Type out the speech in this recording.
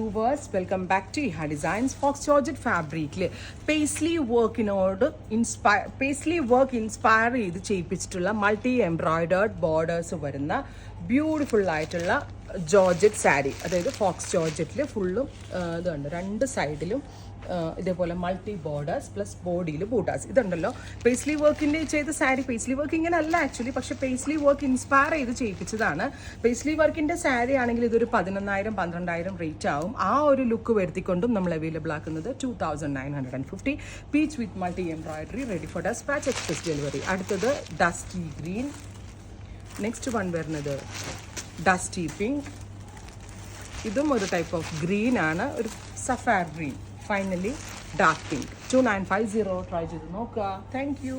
Viewers, welcome back to Iha Designs. Fox Georgette fabric paisley work inspire ചെയ്ത് ചെയ്യിപ്പിച്ചിട്ടുള്ള multi embroidered borders വരുന്ന beautiful ആയിട്ടുള്ള georgette sari. അതായത് Fox ജോർജറ്റിൽ ഫുള്ളും ഇതുണ്ട്, രണ്ട് സൈഡിലും ഇതേപോലെ മൾട്ടി ബോർഡേഴ്സ് പ്ലസ് ബോഡിയിൽ ബൂട്ടാസ്. ഇതുണ്ടല്ലോ പേസ്ലി വർക്കിൻ്റെ ചെയ്ത സാരി. പേസ്ലി വർക്ക് ഇങ്ങനെ അല്ല ആക്ച്വലി, പക്ഷെ പേസ്ലി വർക്ക് ഇൻസ്പയർ ചെയ്ത് ചെയ്യിപ്പിച്ചതാണ്. പേസ്ലി വർക്കിൻ്റെ സാരി ആണെങ്കിൽ ഇതൊരു 11,000-12,000 റേറ്റ് ആവും. ആ ഒരു ലുക്ക് വരുത്തിക്കൊണ്ടും നമ്മൾ അവൈലബിൾ ആക്കുന്നത് 2,950 peach with multi embroidery, ready for despatch, express delivery. അടുത്തത് ഡസ്റ്റി ഗ്രീൻ. നെക്സ്റ്റ് വൺ വരുന്നത് ഡസ്റ്റി പിങ്ക്. ഇതും ഒരു ടൈപ്പ് ഓഫ് ഗ്രീൻ ആണ്, ഒരു സഫാർ green. Finally dark pink. 2950 try ചെയ്ത് നോക്കുക. Thank U.